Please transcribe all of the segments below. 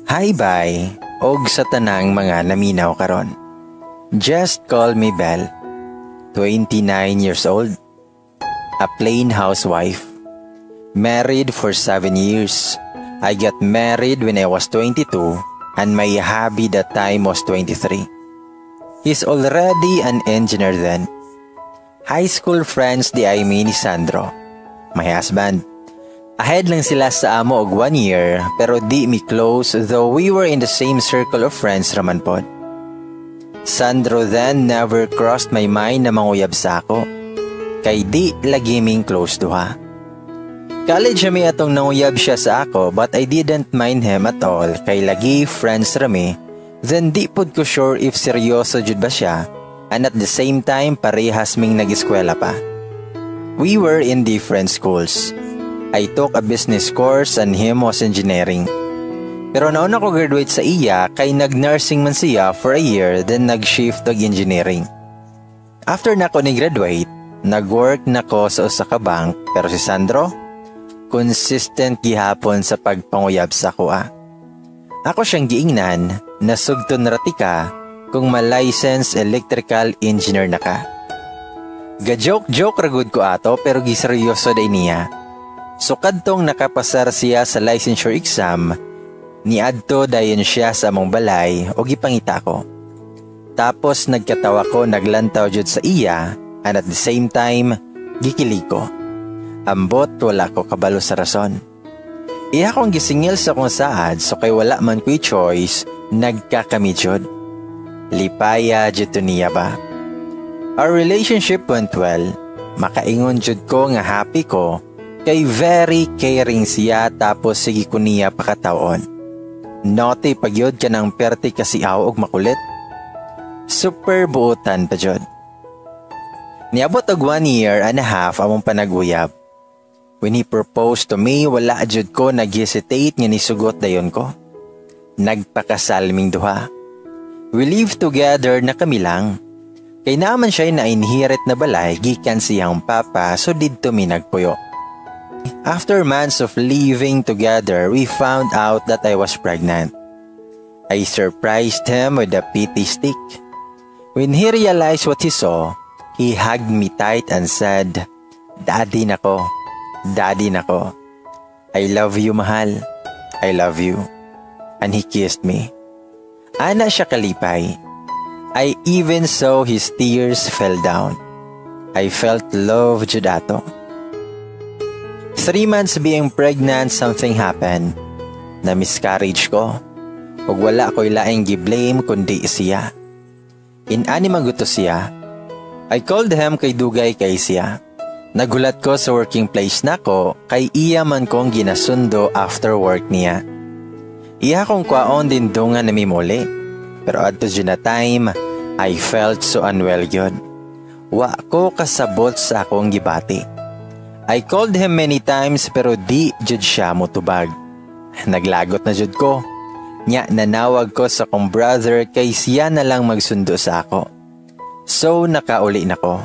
Hi bye, og sa tanang mga naminaw karon. Just call me Belle, 29 years old, a plain housewife, married for 7 years. I got married when I was 22 and my hubby that time was 23. He's already an engineer then. High school friends di ay ni Sandro, my husband. Ahead lang sila sa amo og 1 year pero di mi close though we were in the same circle of friends raman pod. Sandro then never crossed my mind na manguyab sa ako. Kay di lagi ming close duha. College mi atong nanguyab siya sa ako but I didn't mind him at all kay lagi friends rami. Then di pod ko sure if seryoso jud ba siya and at the same time parehas ming nag-eskwela pa. We were in different schools. I took a business course and him was engineering. Pero nauna ko graduate sa iya kay nag-nursing man siya for a year then nag-shift og engineering. After na ko ni-graduate, nag-work na ko sa usa ka bank pero si Sandro, consistent gihapon sa pagpanguyab sa kuha. Ako siyang giingnan na sugton ratika kung ma-license electrical engineer na ka. Ga-joke-joke ragud ko ato pero giseryoso day niya. So kadtong nakapasar siya sa licensure exam, niadto dayon siya sa among balay o gipangita ko. Tapos nagkatawa ko naglantaw jud sa iya and at the same time, gikilig ko. Ambot wala ko kabalo sa rason. Iya kong gisingil sa kong saad so kay wala man ko'y choice, nagkakami jud. Lipaya jud to niya ba? Our relationship went well. Makaingon jud ko nga happy ko. Kay very caring siya tapos sige ko niya pakataon. Note pagyod ka ng perti kasi aw og makulit. Super buotan pa jud. Niabot og 1 year and a half among panaguyab. When he proposed to me, wala jud ko nag-hesitate nga nisugot dayon ko. Nagpakasal ming duha. We live together na kami lang. Kay naman siya na inherit na balay gikan siyang papa so didto mi nagpuyo. After months of living together, we found out that I was pregnant. I surprised him with a pity stick. When he realized what he saw, he hugged me tight and said, "Daddy nako, Daddy nako. I love you, mahal. I love you." And he kissed me. Ana siya kalipay. I even saw his tears fell down. I felt love jud ato. 3 months being pregnant, something happened. Na-miscarriage ko. Ug wala ko'y laing gi-blame kundi siya. Inani maguto siya. I called him kay dugay kay siya. Nagulat ko sa working place nako kay iya man kong ginasundo after work niya. Iya kong kwaon din dungan na mimuli. Pero adto dyan na time, I felt so unwell yun. Wa ko kasabot sa akong gibati. I called him many times pero di jud siya motubag. Naglagot na jud ko. Nya nanawag ko sa kong brother kay siya na lang magsundo sa ako. So nakauli na ko.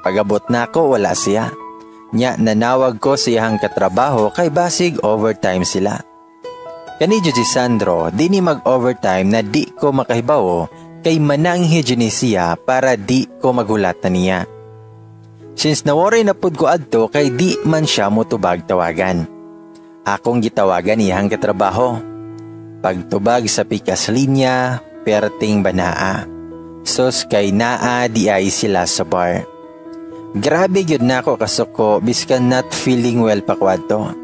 Pagabot na ko wala siya. Nya nanawag ko siyang katrabaho kay basig overtime sila. Kani jud si Sandro di ni mag-overtime na di ko makahibaw kay mananghi jud ni siya para di ko magulatan niya. Since naworry na pud ko adto kay di man siya motubag tawagan. Akong gitawagan iyang katrabaho. Pagtubag sa pikas linya, perting banaa. Sos kay naa di ay sila sa bar. Grabe gyud nako kasuko biskan not feeling well pa kwadto.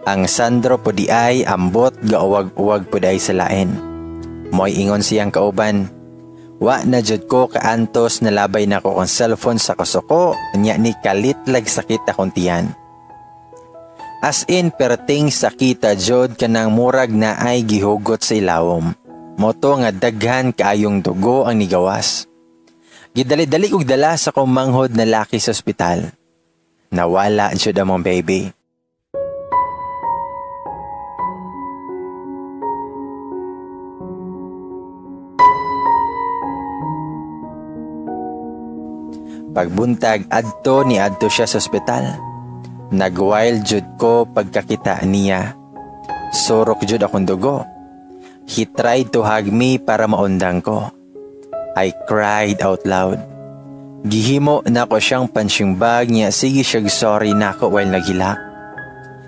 Ang Sandro po di ay ambot gauwag-uwag po di sa lain. Mo'y ingon siyang kauban. Wa na jud ko kaantos na labay na ko kong cellphone sa kasuko, nya ni kalitlag sakit akong tiyan. As in perting sakita jud kanang murag na ay gihugot sa ilawom. Moto nga daghan kaayong dugo ang nigawas. Gidali-dali og dala sa kong manghod na laki sa ospital. Nawala jud among baby. Pagbuntag adto ni adto siya sa ospital. Nagwild jud ko pagkakita niya. Surok jud akong dugo. He tried to hug me para maundang ko. I cried out loud. Gihimo na ko siyang pansyumbag niya sige siyag sorry na ko while naghilak.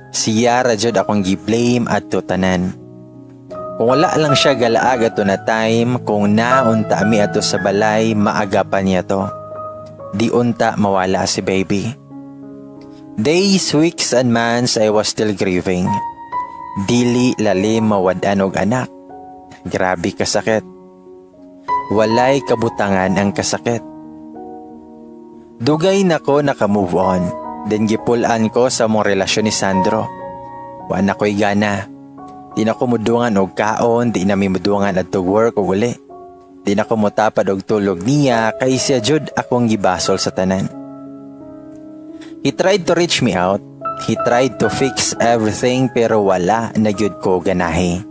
Siya radyod akong gi-blame at tutanan. Kung wala lang siya galaag ato na time, kung naunta mi ato sa balay, maagapan niya to. Di unta mawala si baby. Days, weeks, and months I was still grieving. Dili lalim mawadan og anak. Grabe kasakit. Walay kabutangan ang kasakit. Dugay na ko naka-move on. Then gipulan ko sa mong relasyon ni Sandro. Wa na ko'y gana. Di na ko mudungan og kaon, di na mi mudungan at to work o uli. Di na ko mutapad og tulog niya kay siya jud akong gibasol sa tanan. He tried to reach me out. He tried to fix everything pero wala na gyud ko ganahe.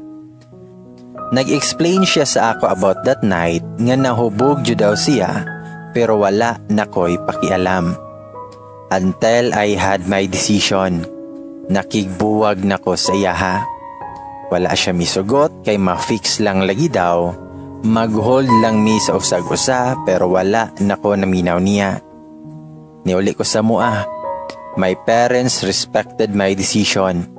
Nag-explain siya sa ako about that night nga nahubog jud daw siya pero wala na ko'y pakialam. Until I had my decision. Nakigbuwag na ko sa iyaha. Wala siya misugot kay ma-fix lang lagi daw. Mag-hold lang mi sa usag-usa pero wala na ko naminaw niya. Niuli ko sa mua. My parents respected my decision.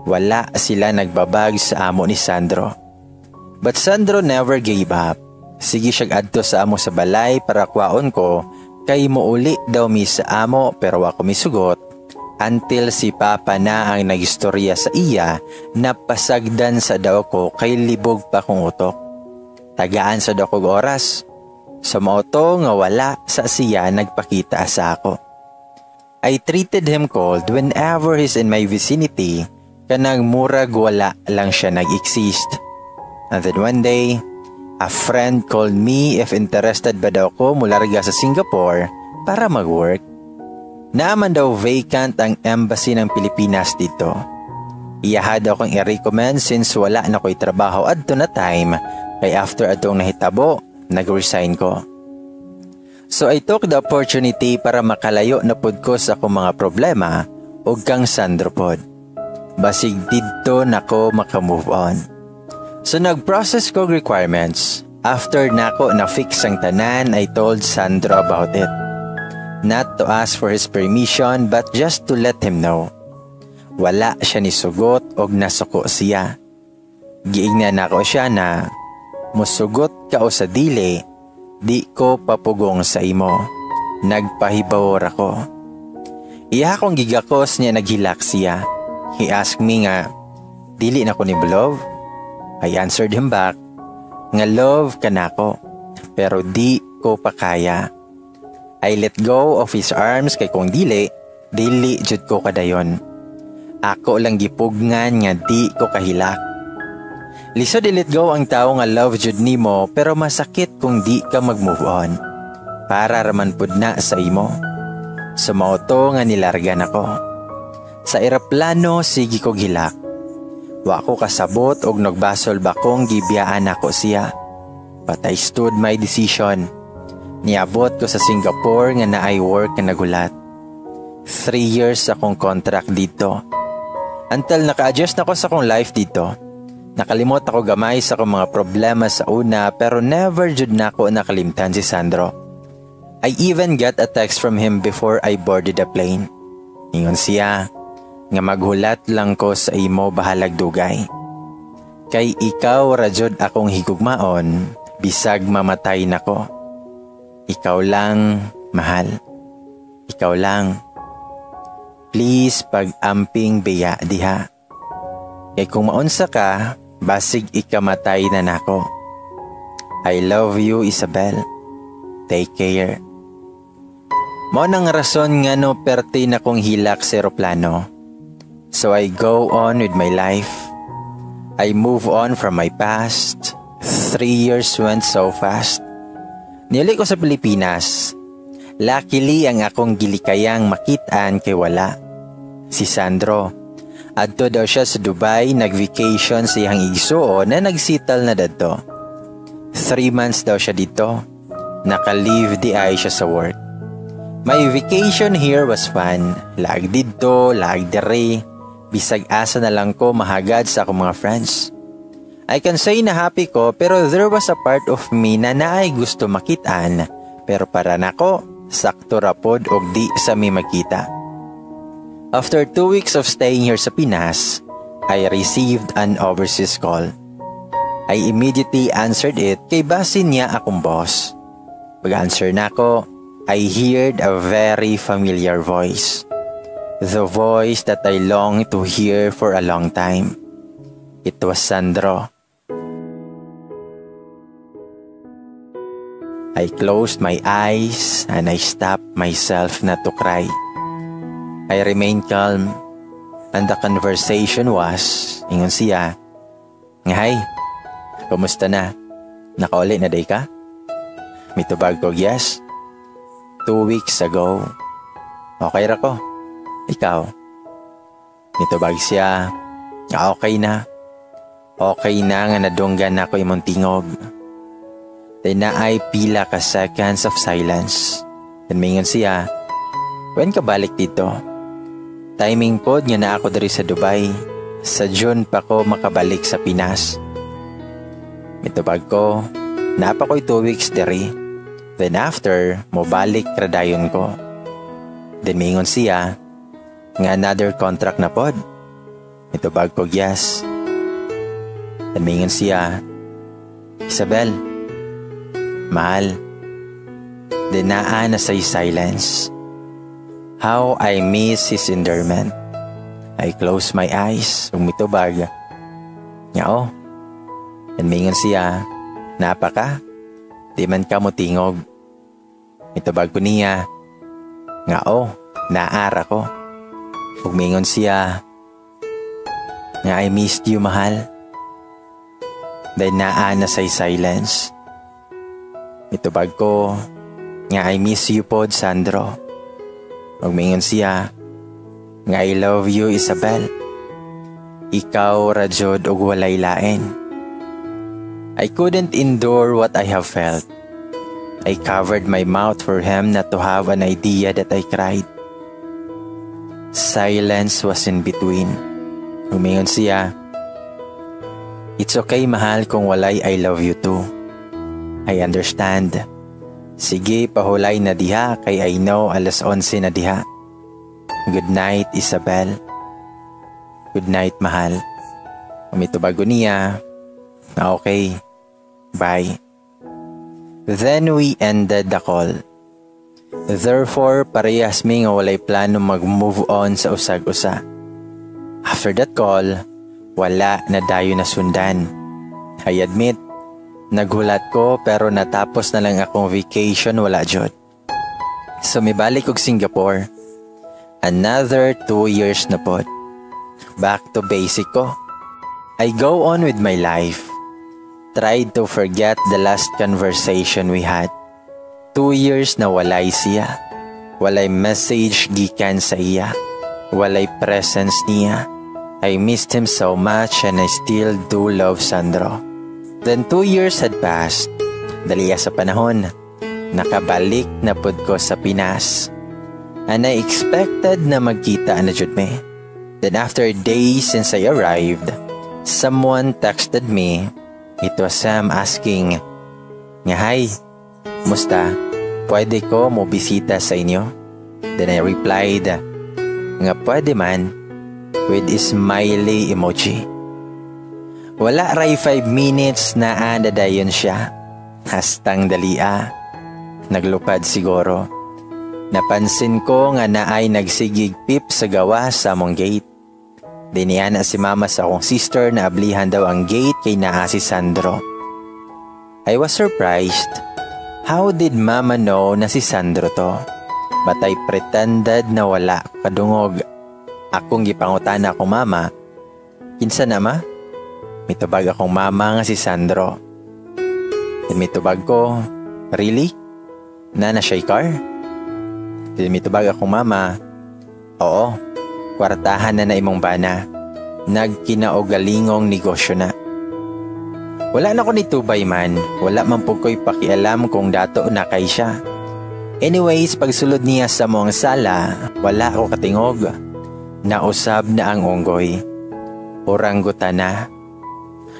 Wala sila nagbabag sa amo ni Sandro. But Sandro never gave up. Sige siyag adto sa amo sa balay para kwaon ko kay muuli daw mi sa amo pero ako misugot until si Papa na ang nagistorya sa iya na pasagdan sa daw ko kay libog pa kong utok. Tagaan sa daw kong oras. Sa mauto nga wala sa siya nagpakita sa ako. I treated him cold whenever he's in my vicinity kanang murag wala lang siya nag-exist. And then one day, a friend called me if interested ba daw ko mularga sa Singapore para mag-work. Naaman daw vacant ang embassy ng Pilipinas dito. Iyaha daw kong i-recommend since wala na ko'y trabaho adto na time kay after atong nahitabo, nag-resign ko. So I took the opportunity para makalayo na pod ko sa akong mga problema o kang Sandro pod. Basig didto na ko makamove on. So nag-process ko requirements. After nako na-fix ang tanan, I told Sandro about it. Not to ask for his permission but just to let him know. Wala siya ni sugot og nasuko siya. Giingnan nako siya na musugot ka o sa dili, di ko papugong sa imo. Nagpahibawor ako. Iya akong gigakos niya naghilak siya. He asked me nga, dili na ko ni love? I answered him back, nga love ka nako, pero di ko pa kaya. I let go of his arms kay kung dili jud ko kadayon. Ako lang gipugngan nga di ko kahilak. Lisod i-let go ang tao nga love jud nimo pero masakit kung di ka mag-move on. Para raman pud na sa imo. Sa mauto nga nilargan ako. Sa eroplano sige ko gilak. Wa ko kasabot og nagbasol ba kong gibiyaan ako siya. But I stood my decision. Niabot ko sa Singapore nga na I work na nagulat. 3 years akong contract dito. Until naka-adjust na ko sa akong life dito. Nakalimot ako gamay sa akong mga problema sa una pero never jud na ako nakalimtan si Sandro. I even got a text from him before I boarded the plane. Ingon siya, nga maghulat lang ko sa imo bahalag dugay. Kay ikaw radyod akong higugmaon, bisag mamatay nako. Ikaw lang, mahal. Ikaw lang. Please pag-amping biya diha. Kay kung maunsa ka, basig ikamatay na nako. I love you, Isabel. Take care. Mao nang rason nga no perti na kong hilak sa eroplano. So I go on with my life. I move on from my past. 3 years went so fast. Niuli ko sa Pilipinas. Luckily ang akong gilikayang makitaan kay wala. Si Sandro. Adto daw siya sa Dubai, nag-vacation sa iyang igsuo na nagsital na dadto. 3 months daw siya dito. Naka-leave di ay siya sa work. My vacation here was fun. Laag dito, laag dere. Bisag asa na lang ko mahagad sa akong mga friends. I can say na happy ko pero there was a part of me na naay gusto makitaan pero para nako sakto rapod og di sa mi makita. After 2 weeks of staying here sa Pinas, I received an overseas call. I immediately answered it kay basin niya akong boss. Pag-answer na ko, I heard a very familiar voice. The voice that I longed to hear for a long time. It was Sandro. I closed my eyes and I stopped myself not to cry. I remained calm and the conversation was, ingon siya, "Ngahay, kumusta na? Nakauli na day ka?" Mitubag ko, "Yes. 2 weeks ago. Okay ra ko. Ikaw?" Mitubag siya, okay na. Okay na nga nadunggan ako imong tingog." Then na ay pila ka seconds of silence. Then mingon siya, "When ka balik dito?" Timing pod nga na ako diri sa Dubai. Sa June pa ko makabalik sa Pinas. Mitubag ko, napa ko'y 2 weeks diri. Then after, mobalik kradayon ko. Then mingon siya, nga another contract na pod. Mitubag ko, yes. Then mingon siya, "Isabel, mahal." Then naa na say silence. How I miss his endearment. I close my eyes, mitubag. Nga and mingon siya, "Napa ka? Di man ka mo tingog." Mitubag ko niya, nga naara ko. Ug mingon siya, nga I missed you, mahal. Then naa na say silence. Mitubag ko, nga I miss you pod, Sandro. Ug mingon siya, nga I love you, Isabel. Ikaw ra jud og walay lain. I couldn't endure what I have felt. I covered my mouth for him not to have an idea that I cried. Silence was in between. Umingon siya, "It's okay, mahal, kung walay I love you too. I understand. Sige, pahulay na diha kay I know 11:00 na diha. Good night, Isabel." "Good night, mahal." Umitubago niya, "Okay, bye." Then we ended the call. Therefore, parehas mi nga walay plano mag-move on sa usag-usa. After that call, wala na dayo na sundan. I admit, naghulat ko pero natapos na lang akong vacation, wala jud. So mibalik og Singapore. Another 2 years na pod. Back to basic ko. I go on with my life. Tried to forget the last conversation we had. 2 years na walay siya. Walay message gikan sa iya. Walay presence niya. I missed him so much and I still do love Sandro. Then 2 years had passed. Daliya sa panahon. Nakabalik na pod ko sa Pinas. And I expected na magkita na jud me. Then after days since I arrived, someone texted me. It was Sam asking, nga, "Hi, musta? Pwede ko mo bisita sa inyo?" Then I replied, nga pwede man, with smiley emoji. Wala ray 5 minutes na andadayon siya. Hastang dalia. Naglupad siguro. Napansin ko nga naay nagsigig pip sa gawa sa among gate. Diniana si mama sa akong sister na ablihan daw ang gate kay naa si Sandro. I was surprised. How did mama know na si Sandro to? But I pretended na wala kadungog. Akong gipangutana akong mama, "Kinsa na ma?" Mitubag akong mama nga si Sandro. Then mitubag ko, "Really? Na siya'y car?" Then mitubag akong mama, "Oo, kwartahan na imong bana. Nagkinaogalingong negosyo na." Wala na ko nitubay man. Wala man po ko'y pakialam kung dato na kay siya. Anyways, pagsulod niya sa mong sala, wala ko katingog. Nausab na ang unggoy. Oranggutan na.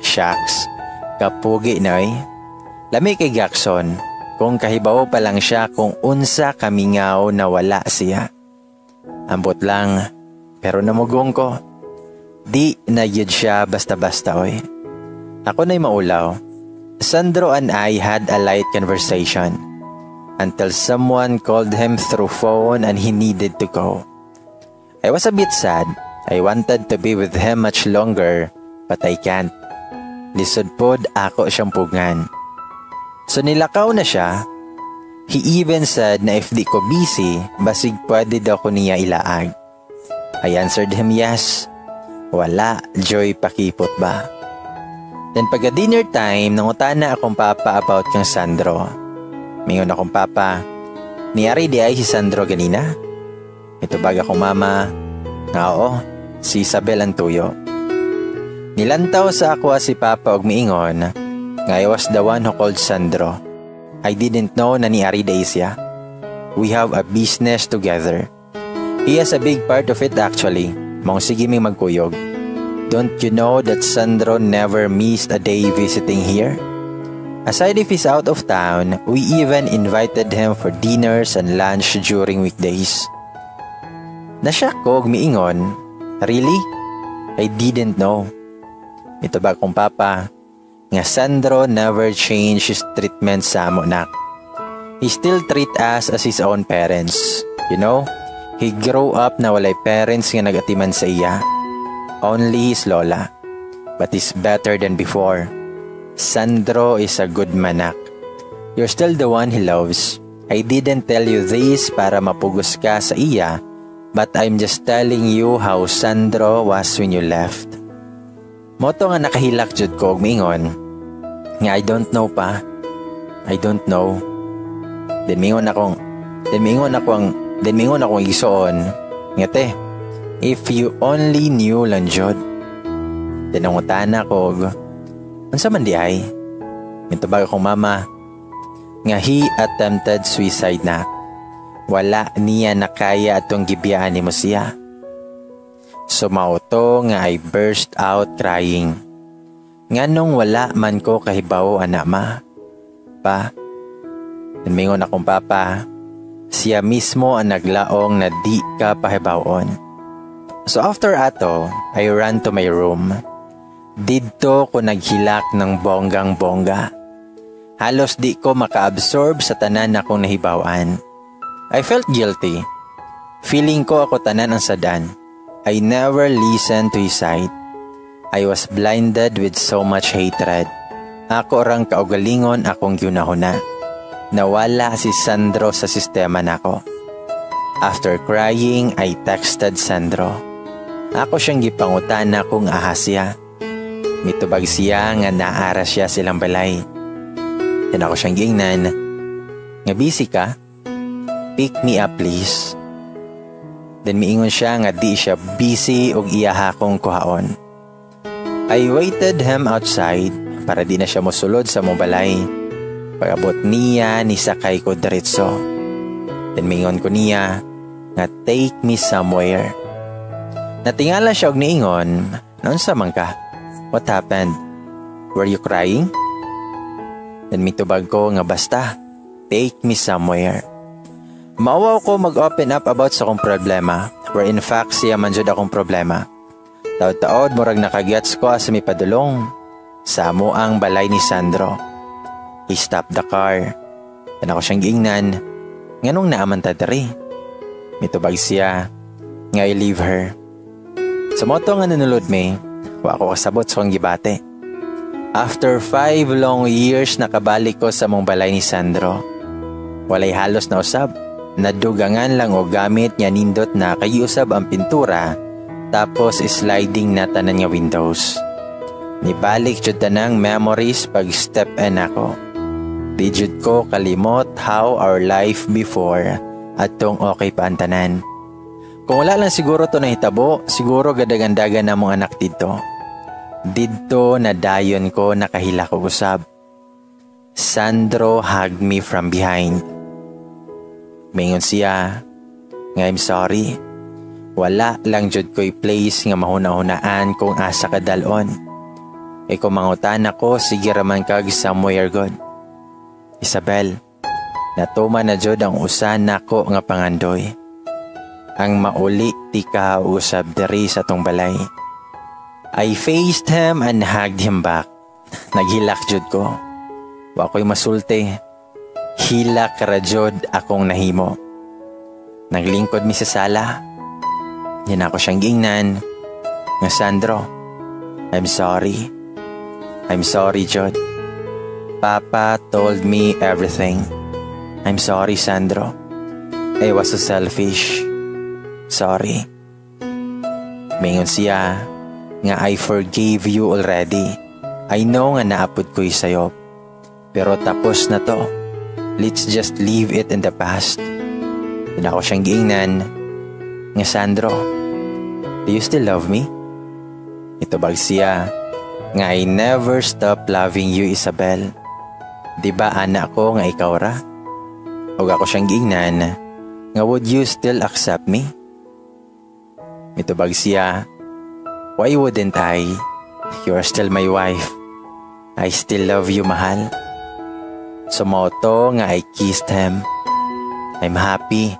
Shucks. Kapugi na Lami kay Jackson, kung kahibaw pa lang siya kung unsa kamingaw na wala siya. Ambot lang, pero namugong ko. Di na yun siya basta-basta Ako na'y maulaw. Sandro and I had a light conversation until someone called him through phone and he needed to go. I was a bit sad. I wanted to be with him much longer, but I can't. Lisod pod ako siyang pugngan. So nilakaw na siya. He even said na if di ko busy, basig pwede daw ko niya ilaag. I answered him yes. Wala, Joy, pakipot ba? Then pagka dinner time, nangutana akong papa about kang Sandro. Mingon akong papa, niyari di ay si Sandro ganina? Ito baga akong mama, nga oo, si Isabel ang tuyo. Nilantaw sa ako si papa og miingon, nga I was the one who called Sandro. I didn't know na niyari di siya. We have a business together. He has a big part of it actually. Mong sige ming magkuyog. Don't you know that Sandro never missed a day visiting here? Aside if he's out of town, we even invited him for dinners and lunch during weekdays. Nasyak ko og miingon, really? I didn't know. Ito ba kong papa, nga Sandro never changed his treatment sa amo nak. He still treat us as his own parents. You know? He grew up na walay parents nga nagatiman sa iya. Only his lola. But he's better than before. Sandro is a good manak. You're still the one he loves. I didn't tell you this para mapugos ka sa iya, but I'm just telling you how Sandro was when you left. Moto nga nakahilak jud ko og mingon. Nga I don't know pa. I don't know. Then mingon akong igsoon, ngete, if you only knew lang jud. Dinangutana ko, unsa man di ay? Mitubag akong mama, nga he attempted suicide na. Wala niya nakaya atong gibiyaan ni mo siya. Sumauto nga I burst out crying. Nganong wala man ko kahibaw anak ma. Pa, mingon akong papa, siya mismo ang naglaong na di ka pahibawon. So after ato, I ran to my room. Didto ko naghilak ng bonggang-bongga. Halos di ko maka-absorb sa tanan akong nahibawan. I felt guilty. Feeling ko ako tanan ang sadan. I never listened to his side. I was blinded with so much hatred. Ako rang kaugalingon akong yunahuna. Nawala si Sandro sa sistema nako. After crying, I texted Sandro. Ako siyang gipangutana kung ahas siya. Mitubag siya nga naara siya silang balay. Then ako siyang giingnan. Nga busy ka? Pick me up please. Then miingon siya nga di siya busy og iyaha kong kuhaon. I waited him outside para di na siya mosulod sa mong balay. Pag-abot niya, nisakay ko diretso. Then mingon ko niya, nga take me somewhere. Natingala siya og niingon, naunsa man ka? What happened? Were you crying? Then mitubag ko nga basta, take me somewhere. Maawaw ko mag-open up about sa akong problema, where in fact siya man jud akong problema. Taod-taod murag nakagets ko as may padulong. Sa amo ang balay ni Sandro. He stopped the car. Then ako siyang giingnan. Nganong naaman ta diri? Mitubag siya. Nga I leave her. Sa moto nga nanulod me, wa ko kasabot sa kong gibate. After 5 long years nakabalik ko sa mong balay ni Sandro. Walay halos na usab. Nadugangan lang o gamit niya nindot na kayusab ang pintura. Tapos sliding na tanan nga windows. Nibalik jud tanang memories pag step in ako. Di jud ko kalimot how our life before at tong okay pa ang tanan. Kung wala lang siguro to nahitabo, siguro gadagandagan na mong anak dito. Didto na dayon ko nakahila ko usab. Sandro hugged me from behind. Mingon siya, nga I'm sorry. Wala lang jud ko'y place nga mahuna-hunaan kung asa ka dalon. Kay kumangutan ako, sige raman kag somewhere god. Isabel, natuma na jud ang usa nako nga pangandoy. Ang mauli ti kausab diri sa tong balay. I faced him and hugged him back. Naghilak jud ko. Wa ko'y masulti. Hilak ra jud akong nahimo. Naglingkod mi sa sala. Yan ako siyang giingnan. Nga Sandro, I'm sorry. I'm sorry, Jod. Papa told me everything. I'm sorry, Sandro. I was so selfish. Sorry. Mingon siya nga I forgave you already. I know nga naapod ko'y sayo. Pero tapos na to. Let's just leave it in the past. Yun ako siyang giingnan. Nga Sandro, do you still love me? Itubag siya nga I never stop loving you, Isabel. Diba anak ko nga ikaw ra? O ako siyang giingnan nga would you still accept me? Itubag siya, why wouldn't I? You are still my wife. I still love you, mahal. Sumoto nga I kissed him. I'm happy.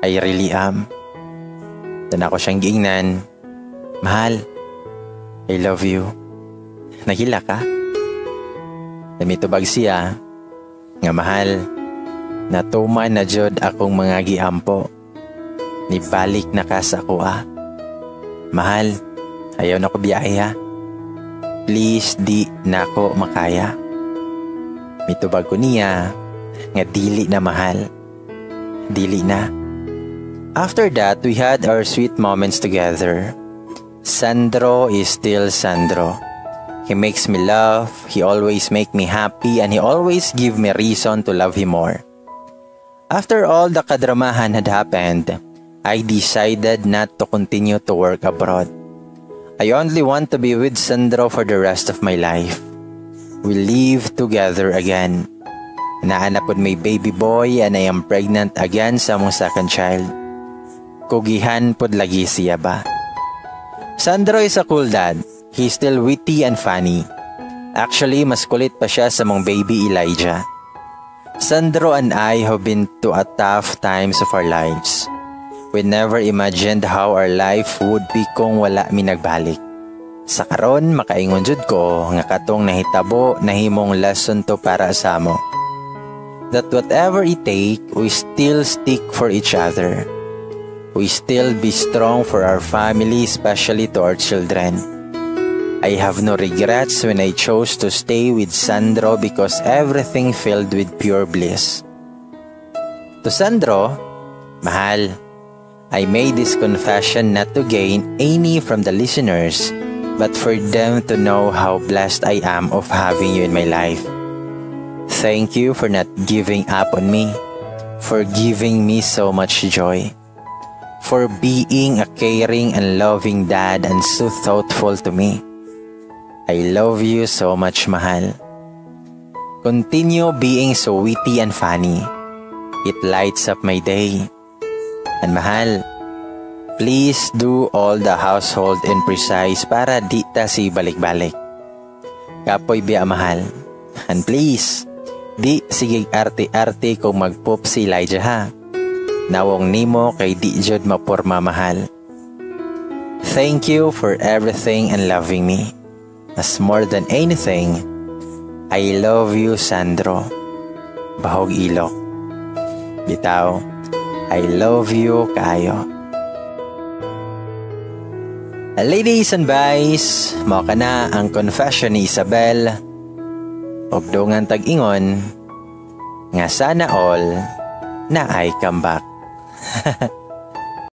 I really am. Dan ako siyang giingnan. Mahal, I love you. Nahila ka? Namitubag siya. Nga mahal, natuman na jud akong mga giampo. Nibalik na ka sa kuha. Mahal, ayaw na ko biyaya. Please di na ko makaya. Mitubag ko niya nga dili na mahal. Dili na. After that, we had our sweet moments together. Sandro is still Sandro. He makes me laugh, he always make me happy, and he always give me reason to love him more. After all the kadramahan had happened, I decided not to continue to work abroad. I only want to be with Sandro for the rest of my life. We live together again. Naanapod may baby boy and I am pregnant again sa mong second child. Kugihan pod lagi siya ba? Sandro is a cool dad. He's still witty and funny. Actually, mas kulit pa siya sa mong baby Elijah. Sandro and I have been to a tough times of our lives. We never imagined how our life would be kung wala mi nagbalik. Sa karon, makaingon jud ko nga katong nahitabo nahimong lesson to para sa mo. That whatever it take, we still stick for each other. We still be strong for our family, especially to our children. I have no regrets when I chose to stay with Sandro because everything filled with pure bliss. To Sandro, mahal, I made this confession not to gain any from the listeners, but for them to know how blessed I am of having you in my life. Thank you for not giving up on me, for giving me so much joy, for being a caring and loving dad and so thoughtful to me. I love you so much, mahal. Continue being so witty and funny. It lights up my day. And mahal, please do all the household and precise para di ta si balik-balik. Kapoy biya mahal. And please, di sigig arte-arte kung magpop si Elijah ha. Nawong nimo kay di jud maporma mahal. Thank you for everything and loving me. As more than anything, I love you, Sandro. Bahog ilok. Bitaw, I love you kayo. Ladies and boys, mao kana ang confession ni Isabel. Og dungan tag-ingon nga sana all na ay come back.